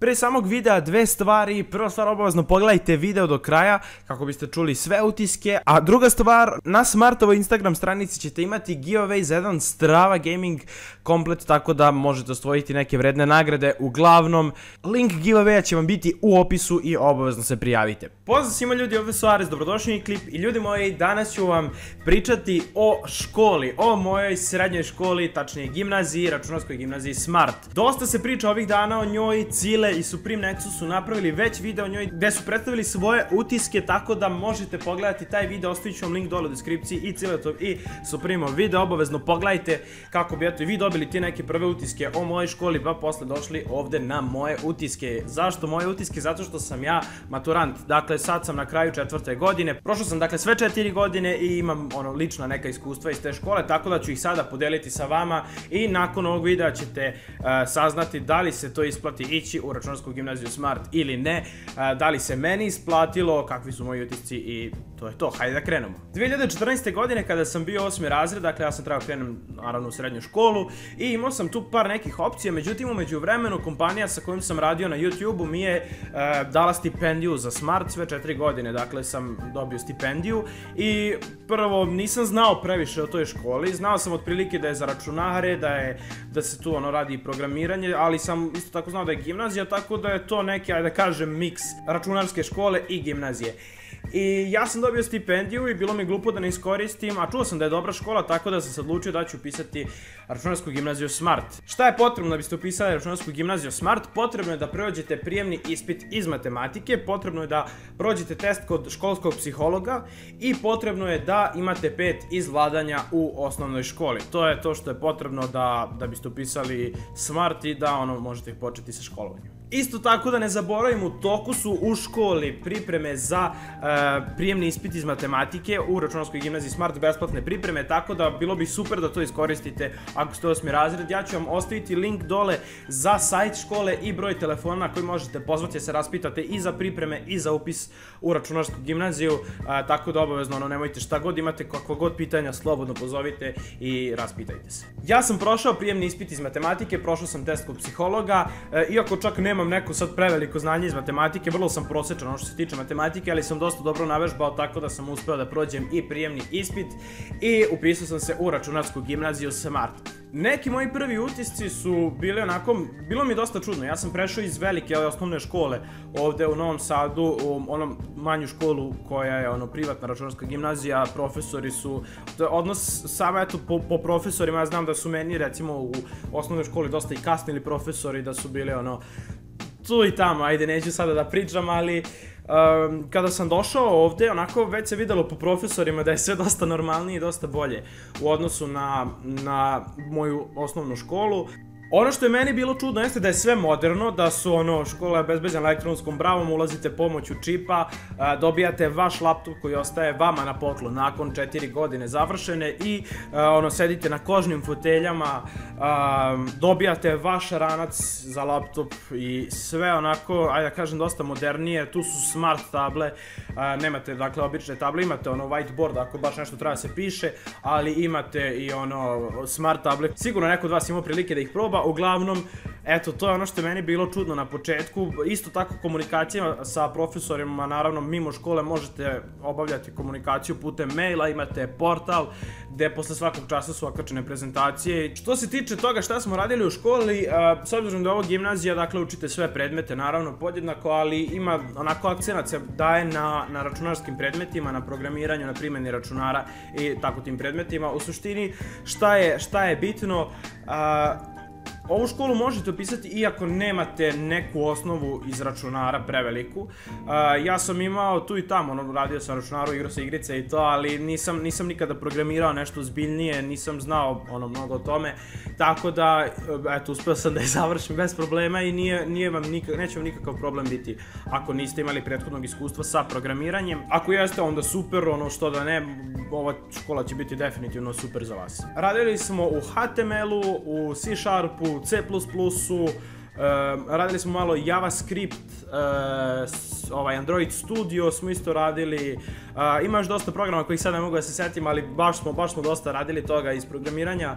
Pre samog videa dve stvari. Prva stvar, obavezno pogledajte video do kraja kako biste čuli sve utiske. A druga stvar, na Smartovoj Instagram stranici ćete imati giveaway za jedan Strava Gaming komplet, tako da možete osvojiti neke vredne nagrade. Uglavnom, link giveawaya će vam biti u opisu i obavezno se prijavite. Pozdrav svima ljudi, ovdje su Ares, dobrodošli u klip. I ljudi moji, danas ću vam pričati o školi, o mojoj srednjoj školi, tačnije gimnaziji, računarskoj gimnaziji Smart. Dosta se priča ovih dana o njoj. Cile i Supreme Nexus su napravili već video o njoj gde su predstavili svoje utiske, tako da možete pogledati taj video, ostavit ću vam link dole u deskripciji. I Ciletov i Supreme video, obavezno pogledajte kako bi eto i vi dobili ti neke prve utiske o mojoj školi, pa posle došli ovde na moje utiske. Zašto moje utiske? Zato što sam ja maturant, dakle sad sam na kraju 4. godine, prošao sam dakle sve 4 godine i imam lična neka iskustva iz te škole, tako da ću ih sada podeliti sa vama i nakon ovog videa ćete saznati da li se to isplati ići u računarsku gimnaziju Smart ili ne, da li se meni isplatilo, kakvi su moji utisci i to je to, hajde da krenemo. 2014. godine kada sam bio 8. razred, dakle ja sam trebao krenem naravno u srednju školu i imao sam tu par nekih opcija, međutim u međuvremenu kompanija sa kojom sam radio na YouTube-u mi je dala stipendiju za Smart sve 4 godine, dakle sam dobio stipendiju i prvo nisam znao previše o toj školi, znao sam otprilike da je za računare, da se tu radi programiranje, ali sam isto tako znao da je gimnazija, tako da je to neki, ajde da kažem, miks računarske škole i gimnazije. I ja sam dobio stipendiju i bilo mi glupo da ne iskoristim, a čuo sam da je dobra škola, tako da sam se odlučio da ću upisati računarsku gimnaziju Smart. Šta je potrebno da biste upisali računarsku gimnaziju Smart? Potrebno je da prođete prijemni ispit iz matematike, potrebno je da prođete test kod školskog psihologa i potrebno je da imate 5 iz vladanja u osnovnoj školi. To je to što je potrebno da biste upisali Smart i da možete početi sa školovanjem. Isto tako da ne zaboravim, u toku su u školi pripreme za prijemni ispit iz matematike u računarskoj gimnaziji Smart, besplatne pripreme, tako da bilo bi super da to iskoristite ako ste 8. razred. Ja ću vam ostaviti link dole za sajt škole i broj telefona na koji možete pozvati se raspitate i za pripreme i za upis u računarsku gimnaziju, tako da obavezno nemojte šta god imate, kakva god pitanja, slobodno pozovite i raspitajte se. Ja sam prošao prijemni ispit iz matematike, prošao sam test kod psihologa, iako čak nemam neko sad preveliko znanje iz matematike, vrlo sam prosečan što se tiče matematike, ali sam dosta dobro navežbao, tako da sam uspeo da prođem i prijemni ispit i upisao sam se u računarsku gimnaziju Smart. Neki moji prvi utisci su bili onako, bilo mi dosta čudno, ja sam prešao iz velike osnovne škole ovde u Novom Sadu u manju školu koja je privatna računarska gimnazija, profesori su, odnos samo eto po profesorima, ja znam da su meni recimo u osnovnoj školi dosta i kasnili profesori, da su bili tu i tamo, ajde neću sada da pričam, ali kada sam došao ovde, onako već se videlo po profesorima da je sve dosta normalnije i dosta bolje u odnosu na moju osnovnu školu. Ono što je meni bilo čudno jeste da je sve moderno, da su škola je obezbeđena elektronskom bravom, ulazite pomoću čipa, dobijate vaš laptop koji ostaje vama na poklon nakon 4 godine završene i sedite na kožnim foteljama, dobijate vaš ranac za laptop i sve onako, ajde da kažem, dosta modernije. Tu su smart table, nemate dakle obične table, imate whiteboard ako baš nešto treba se piše, ali imate i smart table. Sigurno neko od vas imao prilike da ih proba. Uglavnom, eto, to je ono što je meni bilo čudno na početku. Isto tako komunikacija sa profesorima, naravno mimo škole možete obavljati komunikaciju putem maila, imate portal gde posle svakog časa su okačene prezentacije. Što se tiče toga šta smo radili u školi, s obzirom da je ovo gimnazija, dakle učite sve predmete, naravno podjednako, ali ima onako akcenat se daje na računarskim predmetima, na programiranju, na primjeni računara i tako tim predmetima. U suštini, šta je bitno, ovu školu možete upisati iako nemate neku osnovu iz računara preveliku. Ja sam imao tu i tamo, radio sam računaru, igrao sam igrice i to, ali nisam nikada programirao nešto zbiljnije, nisam znao mnogo o tome, tako da, eto, uspeo sam da je završim bez problema i neće vam nikakav problem biti ako niste imali prethodnog iskustva sa programiranjem. Ako jeste, onda super, što da ne, ova škola će biti definitivno super za vas. Radili smo u HTML-u, u C Sharpu, C++-u, radili smo malo JavaScript, Android Studio smo isto radili, ima još dosta programa kojih sad ne mogu da se setim, ali baš smo dosta radili toga iz programiranja.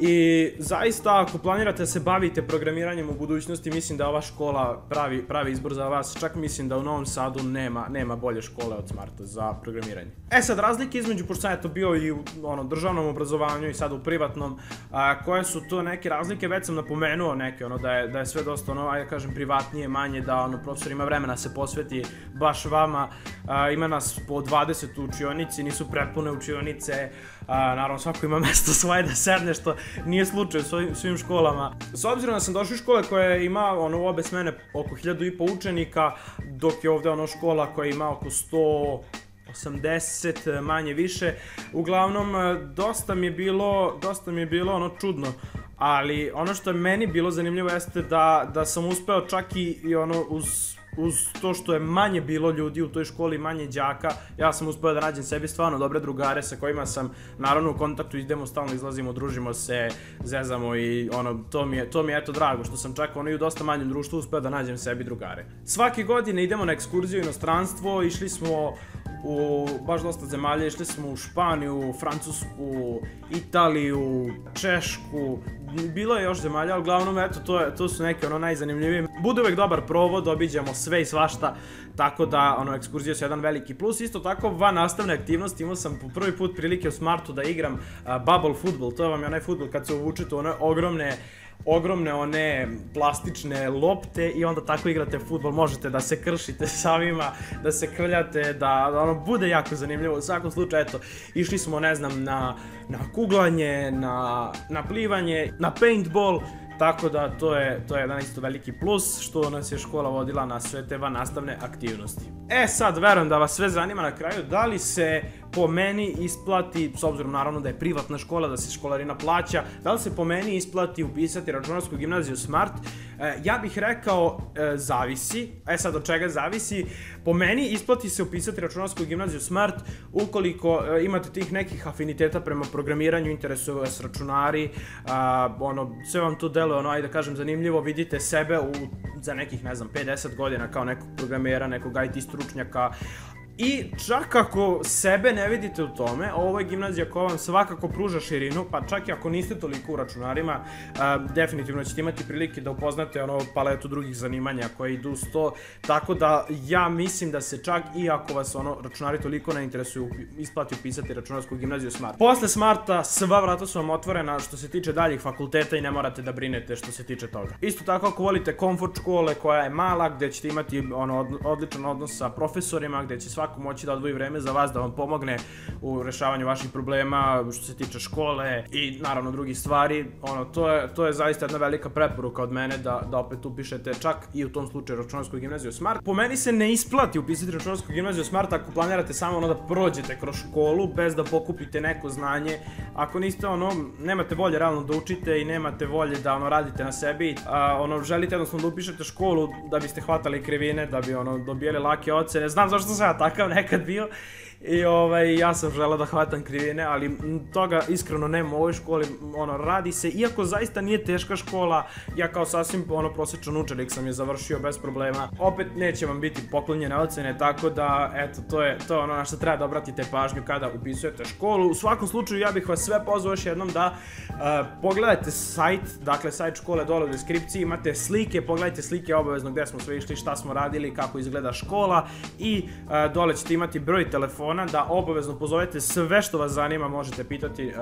I zaista ako planirate da se bavite programiranjem u budućnosti, mislim da ova škola pravi izbor za vas. Čak mislim da u Novom Sadu nema bolje škole od Smarta za programiranje. Sad razlike između, pošto sam eto bio i u državnom obrazovanju i sad u privatnom, koje su to neke razlike, već sam napomenuo neke, da je sve dosta ajde kažem privatnije, manje, da profesor ima vremena se posveti baš vama, ima nas po 20 u učionici, nisu prepune učionice, naravno svako ima mesto svoje da sedne, što nije slučaj u svim školama. S obzirom da sam došao u škole koja ima u obe smene oko 1500 učenika, dok je ovde škola koja ima oko 180 manje više, uglavnom dosta mi je bilo čudno, ali ono što je meni bilo zanimljivo jeste da sam uspeo čak i uz to što je manje bilo ljudi u toj školi, manje đaka, ja sam uspeo da nađem sebi stvarno dobre drugare sa kojima sam naravno u kontaktu, idemo stalno, izlazimo, družimo se, zezamo i to mi je eto drago što sam čak i u dosta manjem društvu uspeo da nađem sebi drugare. Svake godine idemo na ekskurziju u inostranstvo, išli smo u baš dosta zemalja, išli smo u Španiju, Francusku, Italiju, Češku, bilo je još zemalja, ali uglavnom eto to su neke najzanimljivije. Bude uvek dobar provod, obiđamo sve i svašta, tako da ekskurzija su jedan veliki plus. Isto tako van nastavne aktivnosti imao sam po prvi put prilike u Smartu da igram bubble fudbal, to je vam onaj fudbal kad se uvučete u one ogromne one plastične lopte i onda tako igrate fudbal, možete da se kršite samima, da se krljate, da bude jako zanimljivo. U svakom slučaju, eto, išli smo, ne znam, na kuglanje, na plivanje, na paintball, tako da to je jedan isto veliki plus što nas je škola vodila na sve te van nastavne aktivnosti. Sad, verujem da vas sve zanima na kraju, da li se po meni isplati, s obzirom naravno da je privatna škola, da se školarina plaća, da li se po meni isplati upisati računarsku gimnaziju Smart? Ja bih rekao zavisi. Sad od čega zavisi? Po meni isplati se upisati računarsku gimnaziju Smart ukoliko imate tih nekih afiniteta prema programiranju, interesuju vas računari, sve vam to deluje, ajde da kažem, zanimljivo, vidite sebe za nekih, ne znam, 5-10 godina kao nekog programera, nekog IT stručnjaka. I čak ako sebe ne vidite u tome, ovo je gimnazija koja vam svakako pruža širinu, pa čak i ako niste toliko u računarima, definitivno ćete imati prilike da upoznate paletu drugih zanimanja koje idu uz to, tako da ja mislim da se čak i ako vas računari toliko ne interesuju, isplati upisati računarsku gimnaziju Smart. Posle Smarta sva vrata su vam otvorena što se tiče daljih fakulteta i ne morate da brinete što se tiče toga. Isto tako ako volite komfort škole koja je mala, gde ćete imati odličan odnos sa profesorima, gde će svako moći da odvoji vreme za vas, da vam pomogne u rešavanju vaših problema što se tiče škole i naravno drugih stvari, to je zaista jedna velika preporuka od mene da opet upišete čak i u tom slučaju računarsku gimnaziju Smart. Po meni se ne isplati upisati računarsku gimnaziju Smart ako planirate samo da prođete kroz školu bez da pokupite neko znanje, ako niste nemate volje realno da učite i nemate volje da radite na sebi, želite jednostavno da upišete školu da biste hvatali krivine, da bi dobijali lake ocene. Znam zašto sam ja takav nekad bio i ja sam želeo da hvatam krivine, ali toga iskreno nema u ovoj školi, radi se, iako zaista nije teška škola, ja kao sasvim prosječan učenik sam je završio bez problema, opet neće vam biti poklonjene ocene, tako da, eto, to je na što treba da obratite pažnju kada upisujete školu. U svakom slučaju, ja bih vas sve pozvao još jednom da pogledajte sajt, dakle, sajt škole dole u deskripciji, imate slike, pogledajte slike obavezno gde smo sve išli, šta smo radili, kako izgleda škola i dole ćete imati broj telefona da obavezno pozovete sve što vas zanima, možete pitati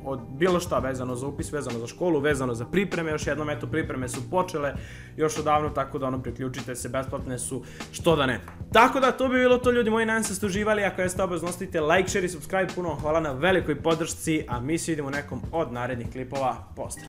od bilo šta vezano za upis, vezano za školu, vezano za pripreme, još jednom, eto, pripreme su počele još odavno, tako da priključite se, besplatne su, što da ne. Tako da, to bi bilo to, ljudi moji, nadam se da ste uživali, ako jeste, obavezno ostavite like, share i subscribe, puno hvala na velikoj podršci, a mi se vidimo u nekom od narednih klipova, pozdrav!